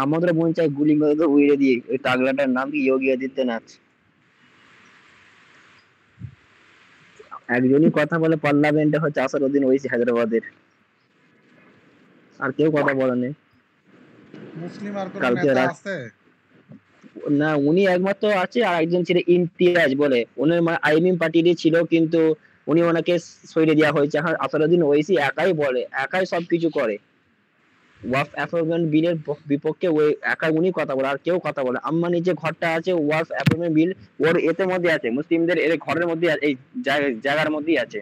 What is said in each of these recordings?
আমাদের মন চাই গুলি করে তো উড়িয়ে দিয়ে। ওই টাগলাটার নাম কি? যোগী আদিত্যনাথ। একজনই কথা বলে পার্লামেন্টে, হচ্ছে আসাদুদ্দিন ওয়াইসি হায়দ্রাবাদের। আর কেউ কথা বলেনি। মুসলিম আর কোন কালকে নেতা আছে? না, উনি একমাত্র আছে। আর একজন ছিল ইমতিয়াজ বলে, উনি আইএমএম পার্টিরই ছিল, কিন্তু উনি ওনাকে সরিয়ে দেওয়া হয়েছে। এখন আসাদুদ্দিন ওয়াইসি একাই বলে, একাই সবকিছু করে। ওয়াকফ অ্যামেন্ডমেন্ট বিলের বিপক্ষে ওই একাই উনি কথা বলে, আর কেউ কথা বলে। আম্বানির যে ঘরটা আছে ওয়াকফ অ্যামেন্ডমেন্ট বিল, ওর এতে মধ্যে আছে, মুসলিমদের এর ঘরের মধ্যে, এই জায়গার মধ্যেই আছে।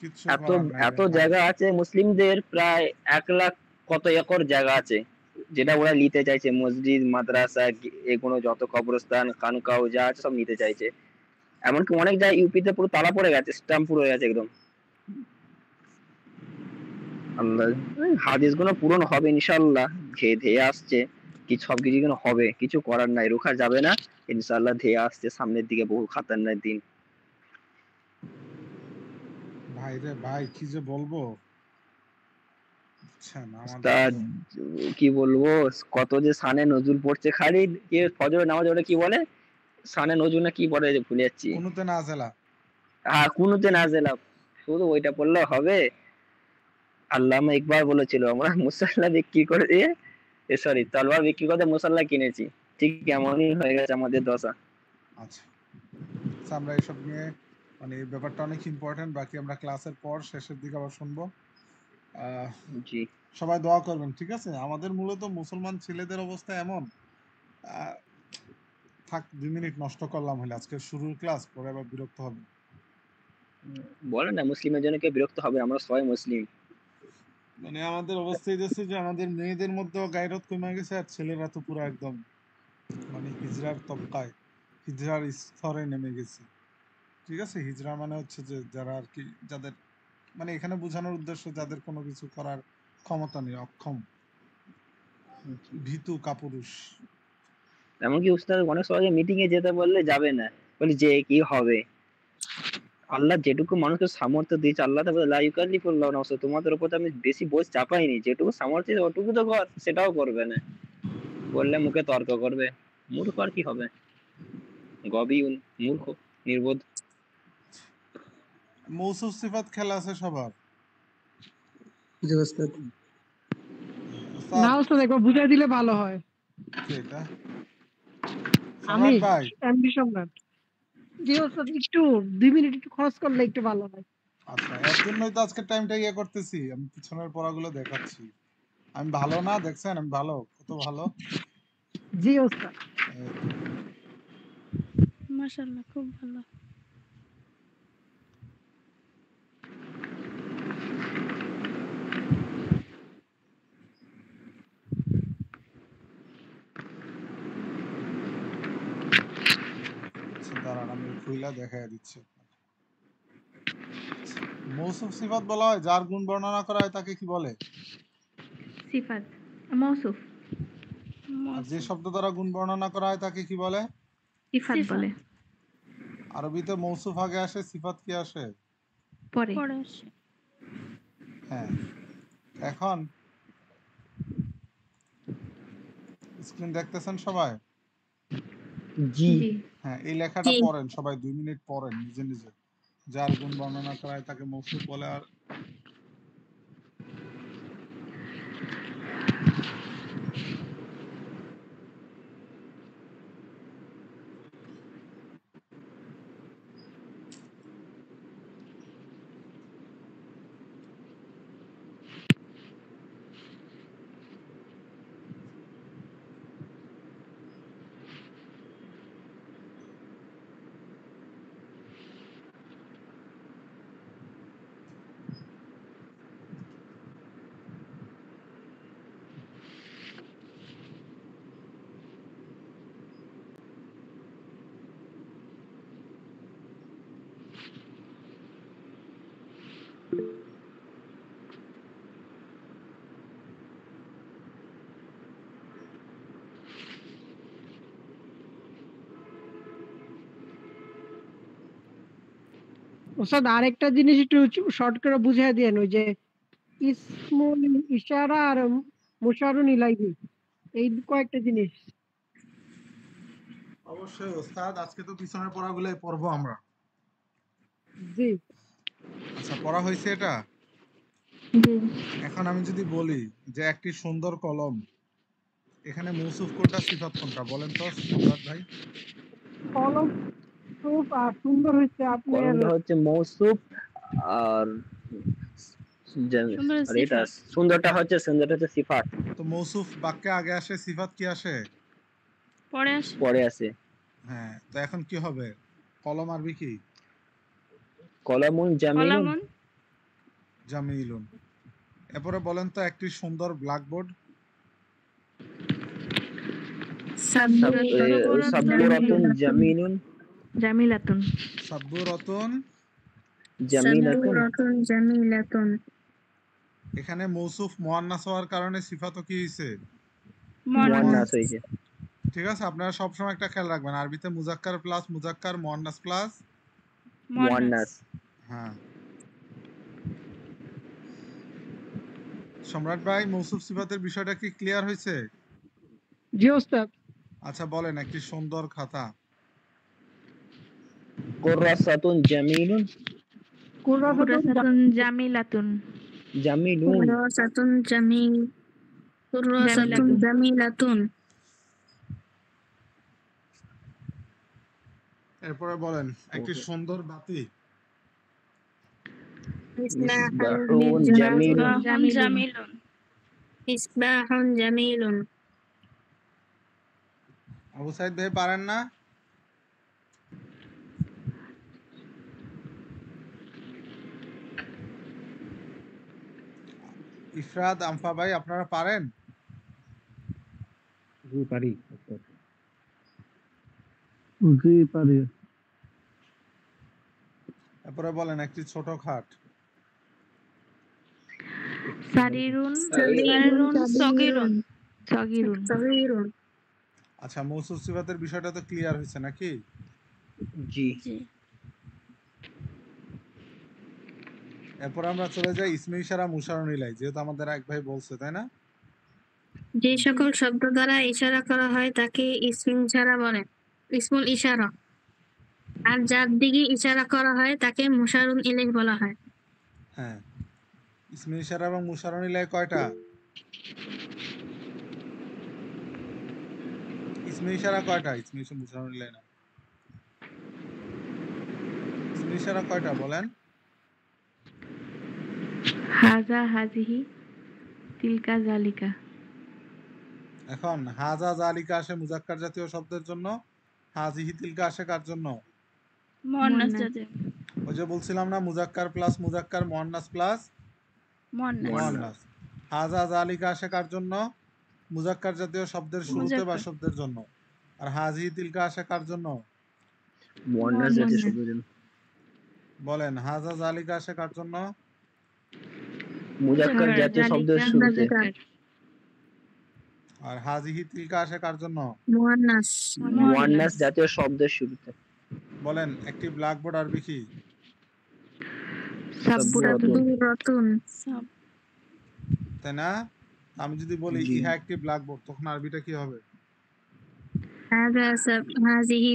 কিছু এত করার নাই এত জায়গা আছে মুসলিমদের, প্রায় 1 লাখ কত একর জায়গা আছে, যেটা ওরা নিতে চাইছে। মসজিদ, মাদ্রাসা, এগুলো যত কবরস্থান, খানকাও যা আছে সব নিতে চাইছে। এমনকি অনেক জায়গায় ইউপিতে পুরো তালা পড়ে গেছে, স্ট্যাম্প পুরো হয়ে গেছে একদম। আল্লাহ, হাদিস গুলো পূরণ হবে ইনশাল্লাহ, ধেয়ে ধেয়ে আসছে। কি সবকিছু কেন হবে, কিছু করার নাই, রোখা যাবে না। ইনশাল্লাহ ধেয়ে আসছে সামনের দিকে বহু খাতারনাক দিন। ভাই রে ভাই, কি যে বলবো। কি বলবো, কত যে শানে নজরুল পড়ছে খালি। ফজরের নামাজ ওটা কি বলে, শানে নজরুল না কি পড়ে, ভুলে যাচ্ছি। কুনুতে নাজেলা। হ্যাঁ, কুনুতে নাজেলা। শুধু ওইটা পড়লে হবে? আল্লামা ইকবাল বলেছিল, আমরা মুসাল্লা বিক্রি করে দিয়ে, সরি, তলোয়ার বিক্রি করে মুসাল্লা কিনেছি। ঠিক এমনই হয়ে গেছে আমাদের দশা। আচ্ছা, আমরা এসব নিয়ে, মানে এই ব্যাপারটা অনেক ইম্পর্টেন্ট। বাকি আমরা ক্লাসের পর শেষের দিকে আবার শুনবো। জি, সবাই দোয়া করবেন, ঠিক আছে? আমাদের মূলত মুসলমান ছেলেদের অবস্থা এমন, থাক 2 মিনিট নষ্ট করলাম হলে আজকে শুরুর ক্লাস, পরে আবার বিরক্ত হবে। বলে না মুসলিমের জন্য কেউ বিরক্ত হবে, আমরা সবাই মুসলিম। মানে আমাদের অবস্থা এই যে আমাদের মেয়েদের মধ্যেও গায়রত কমে গেছে, আর ছেলেরা তো পুরো একদম মানে হিজড়ার তবকায়, হিজড়ার স্তরে নেমে গেছে। ঠিক আছে, হিজড়া মানে হচ্ছে যে যারা আর কি, যাদের মানে এখানে বোঝানোর উদ্দেশ্য যাদের কোনো কিছু করার ক্ষমতা নেই, অক্ষম, ভীতু কাপুরুষ। এমনকি উস্তাদ অনেক সময় মিটিং এ যেতে বললে যাবে না, বলি যে কি হবে। আল্লাহ যেটুকু মানুষকে সামর্থ্য দিয়েছে, আল্লাহ তো বলে লা ইউকাল্লিফুল্লাহু নাফসান, তোমাদের উপর তো আমি বেশি বোঝ চাপাইনি, যেটুকু সামর্থ্য ওটুকু তো কর, সেটাও করবে না। বললে মুখে তর্ক করবে। মূর্খ আর কি হবে, গবিউন, মূর্খ, নির্বোধ। মৌসুফ সিফাত খেলা আছে সবার? জি ওস্তাদ। না ওস্তাদ, একবার বুঝাই দিলে ভালো হয়। এটা আমি সম্রাট ভাই, এমডি সম্রাট। জি ওস্তাদ, একটু 2 মিনিট একটু খরচ করলে একটু ভালো হয়। আচ্ছা, এর জন্যই তো আজকে টাইমটা ইয়ে করতেছি, আমি পিছনের পড়াগুলো দেখাচ্ছি। আমি ভালো না, দেখছেন আমি ভালো, কত ভালো। জি ওস্তাদ, মাশাআল্লাহ, খুব ভালো। দাঁড়ান আমি খুইলা দেখাই দিচ্ছি। মৌসুফ সিফাত বলা হয় যার গুণ বর্ণনা করা হয় তাকে কি বলে? সিফাত, মৌসুফ। আর যে শব্দ দ্বারা গুণ বর্ণনা করা হয় তাকে কি বলে? সিফাত বলে। আরবিতে মৌসুফ আগে আসে, সিফাত কি আসে? পরে আসে। হ্যাঁ, এখন স্ক্রিন দেখতেছেন সবাই? জি। হ্যাঁ, এই লেখাটা পড়েন সবাই, 2 মিনিট পড়েন নিজে নিজে। যার গুণ বর্ণনা করা হয় তাকে মৌসুফ বলে। আর ওস্তাদ আরেকটা জিনিস একটু শর্ট করে বুঝিয়ে দেন, ওই যে ইসমুল ইশারা আর মুশারুন ইলাইহি, এই কয়েকটা জিনিস। অবশ্যই ওস্তাদ, আজকে তো পিছনের পড়াগুলাই পড়বো আমরা। জি আচ্ছা, পড়া হয়েছে এটা? জি। এখন আমি যদি বলি যে একটি সুন্দর কলম, এখানে মৌসুফ কোনটা সিফাত কোনটা বলেন তো সম্রাট ভাই? কলম খুব সুন্দর হচ্ছে আপনার। কলমটা হচ্ছে মৌসুফ, আর সুন্দর আর এটা সিফাত। সুন্দরটা হচ্ছে সিফাত, তো মৌসুফ বাক্যে আগে আসে, সিফাত কি আসে? পরে আসে। পরে আছে। হ্যাঁ, তো এখন কি হবে? কলম আরবি কি? কলামুন জামিলুন, কলামুন জামিলুন। এরপরে বলেন তো একটি সুন্দর ব্ল্যাকবোর্ড। সাব্বুরাতুন জামিলুন, জামিলাতুন। সাব্বুরাতুন জামিলাতুন। এখানে মৌসুফ মুয়ান্নাস হওয়ার কারণে সিফাতও কি হয়েছে? মুয়ান্নাস হয়েছে। ঠিক আছে, আপনারা সবসময় একটা খেয়াল রাখবেন, আরবিতে মুজাক্কার প্লাস মুজাক্কার, মুয়ান্নাস প্লাস। মুয়ান্নাস। হ্যাঁ। সম্রাট ভাই, মৌসুফ সিফাতের বিষয়টা কি ক্লিয়ার হয়েছে? জি ওস্তাদ। আচ্ছা বলেন একটি সুন্দর খাতা। কুররাসাতুন জামিলুন, কুরাসাতুন জামিলাতুন। জামিলুন। জামিলাতুন। এরপরে বলেন একটি সুন্দর বাতি। মিসবাহুন জামিলুন, জামিলুন। আবু সাইদ ভাই পারেন না? ইফরাদ, আমফা ভাই আপনারা পারেন? জি পারি। জি পারি। এরপরে বলেন একটি ছোট খাট। সারিরুন সগীরুন। সগীরুন। আচ্ছা, মৌসুফ সিফাতের বিষয়টা তো ক্লিয়ার হয়েছে নাকি? জি। এরপর আমরা চলে যাই ইসমে ইশারা মুশারুন ইলাই, যেহেতু আমাদের এক ভাই বলছে, তাই না? যে সকল শব্দ দ্বারা ইশারা করা হয় তাকে ইসমুল ইশারা বলে, ইসমুল ইশারা। আর যার দিকে ইশারা করা হয় তাকে মুশারুন ইলাইহি বলা হয়। হ্যাঁ, ইসমে ইশারা এবং মুশারুন ইলাই কয়টা? ইসমে ইশারা কয়টা? ইসমে ইশারা মুশারুন ইলাই না, ইসমে ইশারা কয়টা বলেন? হাজা হাজিহি তিলকা জালিকা। এখন হাজা জালিকা আসে মুজাক্কার জাতীয় শব্দের জন্য, হাজিহি তিলকা আসে কার জন্য? মুয়ান্নাস জাতীয়। ওই যে বলছিলাম না, মুজাক্কার প্লাস মুজাক্কার, মুয়ান্নাস প্লাস মুয়ান্নাস। হাজা জালিকা আসে কার জন্য? মুজাক্কার জাতীয় শব্দের শুরুতে বা শব্দের জন্য। আর হাজিহি তিলকা আসে কার জন্য? মুয়ান্নাস জাতীয় শব্দের জন্য। বলেন হাজা জালিকা আসে কার জন্য? মুজাক্কার জাতীয় শব্দের শুরুতে। আর হাজিহি তিলকা আসে কার জন্য? মুয়ান্নাস। মুয়ান্নাস জাতীয় শব্দের শুরুতে। বলেন একটি ব্ল্যাকবোর্ড আরবি কি? সাব্বুরাতুন। তাই না? আমি যদি বলি জি। ইহা একটি ব্ল্যাকবোর্ড, তখন আরবিটা কি হবে? হাজিহি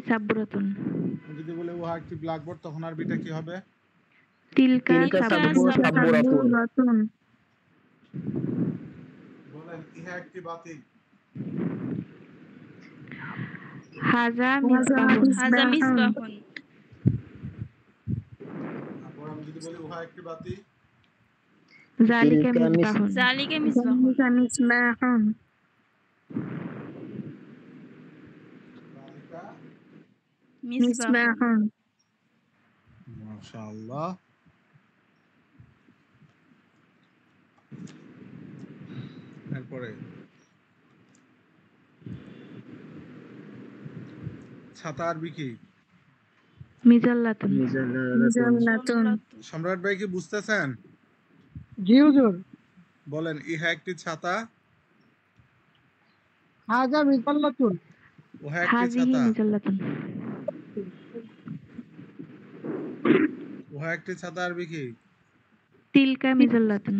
সাবুরাতুন। আমি যদি বলি উহা একটি ব্ল্যাকবোর্ড, তখন আরবিটা কি হবে? তিলকা তিলকা সাব্বুরাতুন। বলেন ইহা একটি বাতি। হাজা মিসবাহুন। তারপর আমি যদি বলি উহা একটি বাতি। জালিকা তিলকা মিসবাহুন। জালিকা মিসবাহুন। মাশাআল্লাহ। এরপরে ছাতা আরবি কি? মিজাল্লাতুন। মিজাল্লাতুন। সম্রাট ভাই কি বুঝতেছেন? জি হুজুর। বলেন ইহা একটি ছাতা। হাজা মিজাল্লাতুন। উহা একটি হাজিহি ছাতা। মিজাল্লাতুন। উহা একটি ছাতা আরবি কি? তিলকা মিজাল্লাতুন।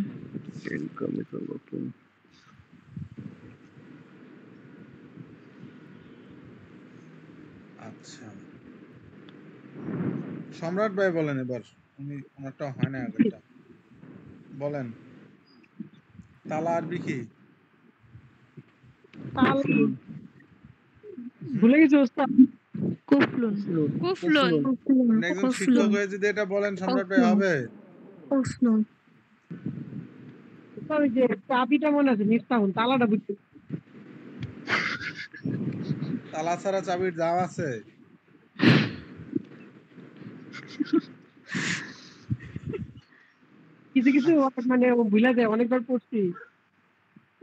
আচ্ছা, সম্রাট ভাই বলেন এবার, উনি ওনারটা হয় না আগেরটা, বলেন তালা আরবি কি? তাল ভুলে গেছি ওস্তাদ। কুফলুন। কুফলুন আপনি একজন শিক্ষক হয়ে যদি এটা বলেন সম্রাট ভাই হবে? কুফলুন ওস্তাদ, ওই যে চাবিটা মনে আছে, মিফতাহুন, তালাটা বুঝছি। তালা ছাড়া চাবির দাম আছে? কিছু কিছু মানে ও ভুলে যায়, অনেকবার পড়ছি।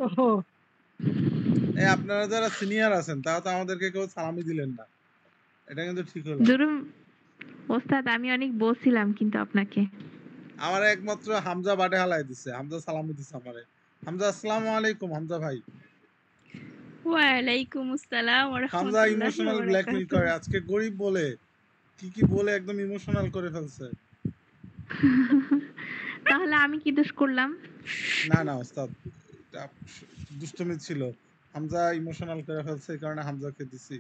ও এই আপনারা যারা সিনিয়র আছেন তারা তো আমাদেরকে কেউ সালামি দিলেন না, এটা কিন্তু ঠিক হলো না। দুরুম ওস্তাদ, আমি অনেক বলছিলাম কিন্তু আপনাকে। আমার একমাত্র হামজা বাটে হালাই দিছে, হামজা সালামি দিছে আমারে। হামজা আসসালামু আলাইকুম। হামজা ভাই, ওয়ালাইকুম আসসালাম ওয়া হামজা রাহমাতুল্লাহি ওয়া ইমোশনাল ব্ল্যাকমেল করে, বারাকাতুহু। আজকে গরিব বলে কি বলে একদম ইমোশনাল করে ফেলছে। তাহলে আমি কি দোষ করলাম? না না ওস্তাদ, এটা দুষ্টুমি ছিল। হামজা ইমোশনাল করে ফেলছে, এই কারণে হামজাকে দিছি।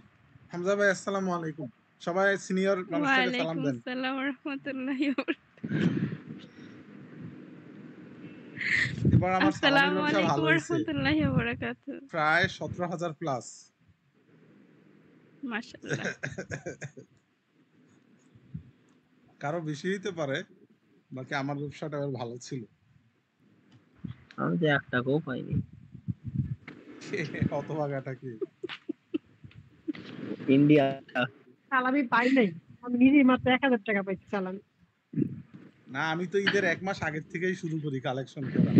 হামজা ভাই আসসালামু আলাইকুম। সবাই সিনিয়র মানুষটাকে সালাম ওয়ালাইকুম দেন। আসসালাম ওয়া রাহমাতুল্লাহি ওয়া বারাকাতুহু। এবার আমার সালামির আসসালামু ব্যবসা আলাইকুম ভালো ওয়া হয়েছে, রাহমাতুল্লাহি ওয়া বারাকাতুহু। প্রায় 17,000 প্লাস। মাশাআল্লাহ। কারো বেশি হইতে পারে, বাকি আমার ব্যবসাটা এবার ভালো ছিল। আমি তো 1 টাকাও পাইনি। হতভাগাটা কি? ইন্ডিয়া। সালামি পাই নাই, আমি নিজেই মাত্র 1000 টাকা পাইছি সালামি। না, আমি তো ঈদের 1 মাস আগের থেকেই শুরু করি কালেকশন করা।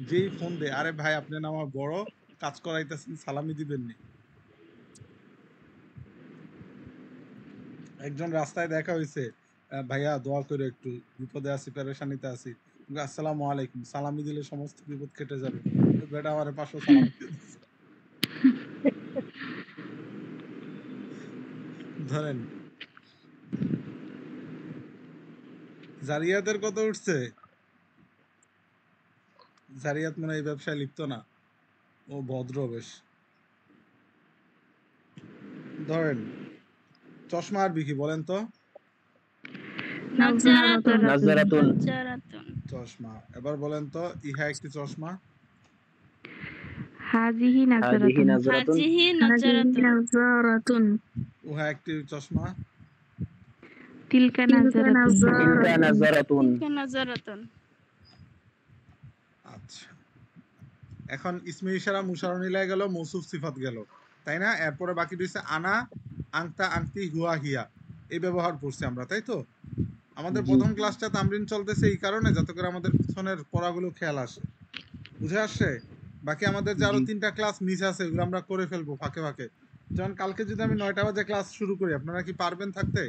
যেই ফোন দে, আরে ভাই আপনি না আমার বড়, কাজ করাইতেছেন, সালামি দিবেন নি। একজন রাস্তায় দেখা হইছে, ভাইয়া দোয়া করে একটু, বিপদে আছি, পেরেশানিতে আছি। আসসালামু আলাইকুম, সালামি দিলে সমস্ত বিপদ কেটে যাবে। বেটা আমারে 500 সালামি দিয়ে দিছে। ধরেন জারিয়াতের কত উঠছে? জারিয়াত মনে হয় এই ব্যবসায় লিপ্ত না, ও ভদ্র বেশ। ধরেন চশমা আরবি কি বলেন তো? নাজারাতুন নাজরাতুন। নাজারাতুন। চশমা। এবার বলেন তো ইহা একটি চশমা। হাজিহি হাদিহি নাজরাতুন। নাজরাতুন। হাজিহি নাজারাতুন। নাজারাতুন উহা একটি চশমা। তিলকা তিলকা নাজরাতুন। তিলকা নাজরাতুন। তিলকা নাজারাতুন। আচ্ছা, এখন ইসমে ইশারা মুশারনিলা গেল, মৌসুফ সিফাত গেল, তাই না? এরপরে বাকি রয়েছে আনা, আংতা, আংতি, হুয়া, হিয়া। এই ব্যবহার করছি আমরা, তাই তো? আমাদের জি। প্রথম ক্লাসটা তামরিন চলতেছে এই কারণে যাতে করে আমাদের পিছনের পড়াগুলো খেয়াল আসে, বুঝে আসছে। বাকি আমাদের যে আরো জি। 3টা ক্লাস মিস আছে, ওগুলো আমরা করে ফেলবো ফাঁকে ফাঁকে। যেমন কালকে যদি আমি 9টা বাজে ক্লাস শুরু করি, আপনারা কি পারবেন থাকতে?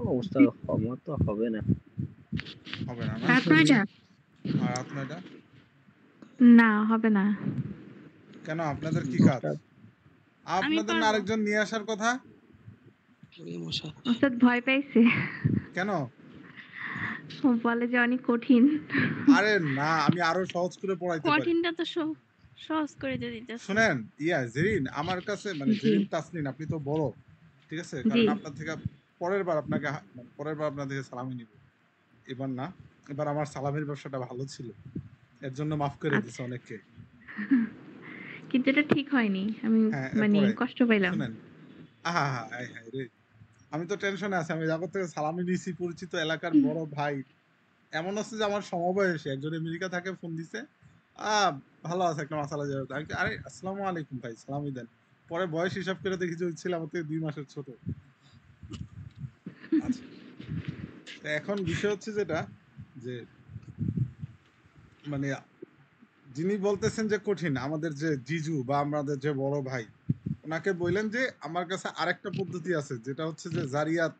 ও উস্তাদ, আমার তো হবে না। হবে না, না? রাত 9টা? আর রাত 9টা না, হবে না। কেন? আপনাদের কি কাজ? উস্তাদ, আমি আপনাদের না পারবো। আরেকজন নিয়ে আসার কথা? ওস্তাদ ভয় পাইছে। কেন? ও বলে যে অনেক কঠিন। আরে না, আমি আরো সহজ করে পড়াইতে পারি। কঠিনটা তো সহজ করে দিয়ে দিতেছে। শুনেন, জেরিন আমার কাছে, মানে জি জেরিন তাসনিন, আপনি তো বড়, ঠিক আছে? জি। কারণ আপনার থেকে পরের বার আপনাকে পরের বার আপনার থেকে সালামি নিব, এবার না। এবার আমার সালামের ব্যবসাটা ভালো ছিল, এর জন্য মাফ করে দিছে আচ্ছা, অনেককে। কিন্তু এটা ঠিক হয়নি। আমি হ্যাঁ, মানে এরপরে কষ্ট পাইলাম। শুনেন, আহা হা হায় হায় রে, আমি তো টেনশনে আছি। আমি যাবত থেকে সালামি নিয়েছি, পরিচিত এলাকার বড় ভাই, এমন আছে যে আমার সমবয়সী একজন আমেরিকা থাকে, ফোন দিছে, ভালো আছে, একটা মাসালা যাবে। আমি কি, আরে আসসালামু আলাইকুম ভাই, সালামি দেন। পরে বয়স হিসাব করে দেখি যে ছিল আমার থেকে 2 মাসের ছোট। আচ্ছা, তো এখন বিষয় হচ্ছে যেটা, যে মানে যিনি বলতেছেন যে কঠিন, আমাদের যে জিজু বা আমাদের যে বড় ভাই, ওনাকে বললেন যে আমার কাছে আরেকটা পদ্ধতি আছে, যেটা হচ্ছে যে জারিয়াত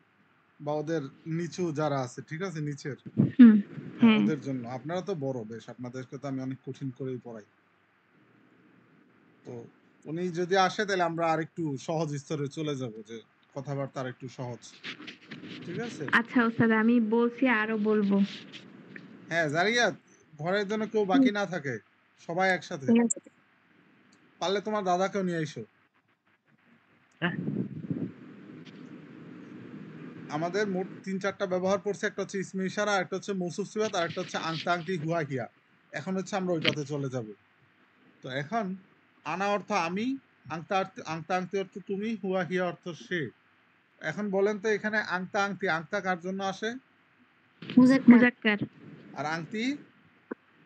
বা ওদের নিচু যারা আছে, ঠিক আছে, নিচের, হুম, হ্যাঁ, হ্যাঁ। ওদের জন্য। আপনারা তো বড় বেশ, আপনাদেরকে তো আমি অনেক কঠিন করেই পড়াই। তো উনি যদি আসে তাহলে আমরা আরেকটু সহজ স্তরে চলে যাব, যে কথাবার্তা আরেকটু সহজ, ঠিক আছে? আচ্ছা ওস্তাদ, আমি বলছি, আরো বলবো। হ্যাঁ জারিয়াত, ঘরের জন্য কেউ বাকি না থাকে, সবাই একসাথে। ঠিক আছে। পারলে তোমার দাদাকেও নিয়ে এসো। হ্যাঁ। আমাদের মোট 3-4টা ব্যবহার পড়ছে, একটা হচ্ছে ইসমে ইশারা, একটা হচ্ছে মৌসুফ সিফাত, আর একটা হচ্ছে আংতা আংতি হুয়া হিয়া। এখন হচ্ছে আমরা ওইটাতে চলে যাব। তো এখন আনা অর্থ আমি, আংতা আংতি অর্থ তুমি, হুয়া হিয়া অর্থ সে। এখন বলেন তো এখানে আংতা আংতি, আংতা কার জন্য আসে? মুজাক্কার মুজাক্কার, আর আংতি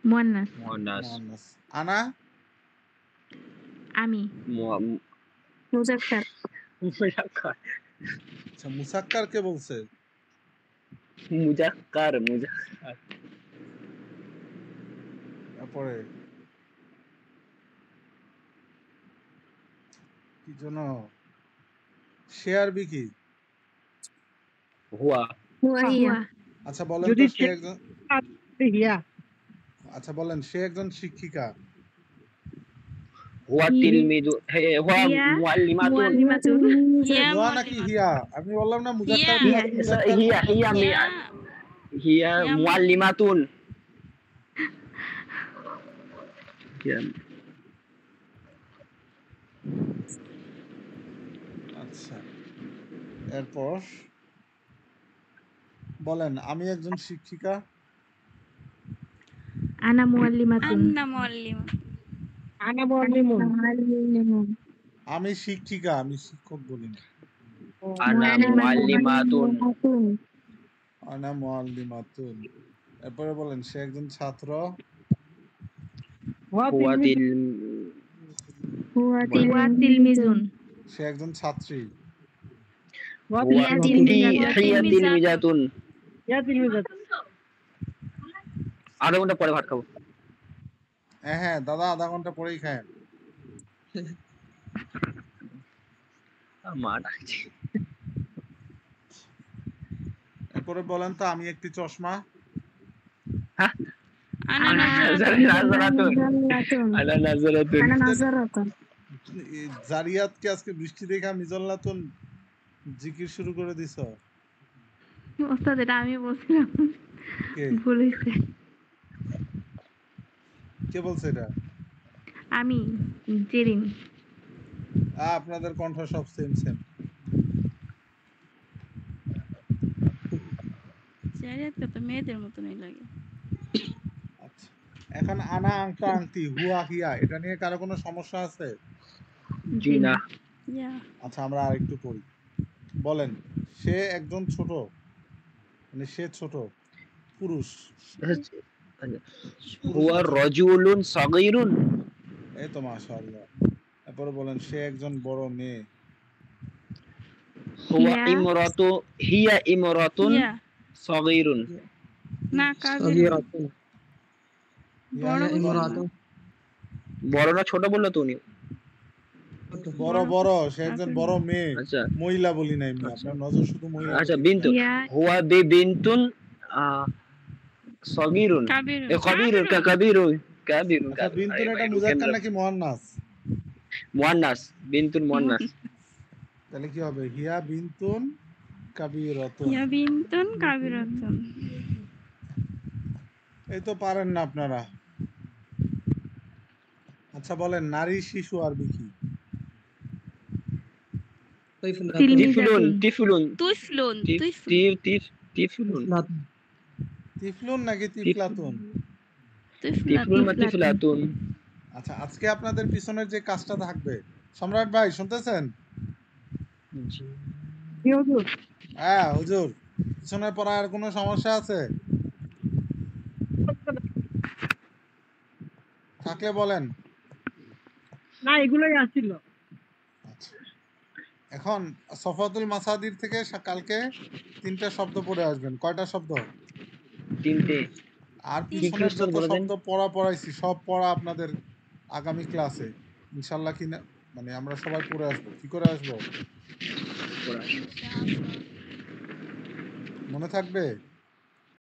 মুয়ান্নাস, মুয়ান্নাস। আনা আমি, মুজাক্কার আচ্ছা, মুসাক্কার কে বলছে? মুজাক্কার তারপরে কি জন্য সে আরবি কি? হুয়া হুয়া হিয়া হুয়া, আচ্ছা বলেন যদি তো সে একজন, হিয়া আচ্ছা বলেন সে একজন শিক্ষিকা। হুয়া হি- তিলমিদু হুয়া হিয়া মুআল্লিমাতুন মুআল্লিমাতুন, হিয়া হুয়া নাকি মুআল্লিমা। হিয়া? আমি বললাম না মুজাক্কার হিয়া। মুজাক্কার মুজাক্কার। হিয়া হিয়া হিয়া হিয়া হিয়া মুআল্লিমাতুন হিয়া আচ্ছা এরপর বলেন আমি একজন শিক্ষিকা। আনা মুআল্লিমাতুন, আন্না মুআল্লিমা। আনা মুআল্লিমুন আমি শিক্ষিকা, আমি শিক্ষক বলি না। আনা মুআল্লিমাতুন আনা মুআল্লিমাতুন। এরপরে বলেন সে একজন ছাত্র। হুয়া হুয়া হুয়া হুয়া তিলমিজুন, সে একজন ছাত্রী। হুয়া হিয়া তিলমিজাতুন। হিয়া তিলমিজাতুন। তিলমিজাত আধা ঘন্টা পরে ভাত খাবো। হ্যাঁ হ্যাঁ দাদা, আধা ঘন্টা পরেই খায়। মা ডাকছে। এরপরে বলেন তো আমি একটি চশমা। আনা আনা নাজরাতুন। নাজরাতুন আনা নাজরাতুন আনা নাজরাতুন। এই জারিয়াতকে আজকে বৃষ্টি দেখা মিজল্লাতুন জিকির শুরু করে দিছ। ওস্তাদ এটা আমি বলছিলাম, কে ভুল হয়েছে। কে বলছে এটা? আমি জেরিন। আপনাদের কণ্ঠ সব সেম সেম। জারিয়াতকে তো মেয়েদের মতনই লাগে। আচ্ছা এখন আনা আংতা আংতি হুয়া হিয়া, এটা নিয়ে কারো কোনো সমস্যা আছে? জি না। ইয়া। আচ্ছা আমরা আরেকটু পড়ি। বলেন সে একজন ছোট, মানে সে ছোট পুরুষ। হুয়া রাজুলুন সাগীরুন। এই তো মাশাআল্লাহ। তারপরে বলেন সে একজন বড় মেয়ে। হুয়া হিয়া ইমরাতুন হিয়া সাগীরুন। না কাবির। সগীরাতুন বড় হিয়া বলছি না। ইমরাতুন বড় না ছোট বললো তো উনি। বড় বড় সে একজন বড় মেয়ে। আচ্ছা মহিলা বলি নাই আমি, আপনার নজর শুধু মহিলা। আচ্ছা বিন্তু হিয়া হুয়া বিন্তুন সাগীরুন কাবিরুন। কাবীরুন কাবীরুন আচ্ছা বিনতুন এটা মুজাক্কার নাকি মুয়ান্নাস? মুয়ান্নাস বিন্তুন মুয়ান্নাস। তাহলে কি হবে? হিয়া বিনতুন কাবীরাতুন। হিয়া বিনতুন কাবিরাতুন। এই তো পারেন না আপনারা। আচ্ছা বলেন নারী শিশু আরবি কি? তাইফুলাতুন তিফলুন তিফলুন তুফলুন তিফলুন তিফলুন নাকি তিফলাতুন? তিফলুন বা তিফলাতুন। আচ্ছা আজকে আপনাদের পিছনের যে কাজটা থাকবে, সম্রাট ভাই শুনতেছেন? কি হুজুর? হ্যাঁ হুজুর, পিছনের পড়ার কোনো সমস্যা আছে? থাকলে বলেন। না এগুলোই আসছিল। আচ্ছা এখন সফাতুল মাসাদির থেকে কালকে 3টা শব্দ পড়ে আসবেন। কয়টা শব্দ? তিনটে। আর কি পিছনের উস্তাদ যত বলে দেন। শব্দ পড়াইছি সব পড়া আপনাদের আগামী ক্লাসে ইনশাআল্লাহ কি না, মানে আমরা সবাই পড়ে আসবো। কি করে আসবো? মনে থাকবে?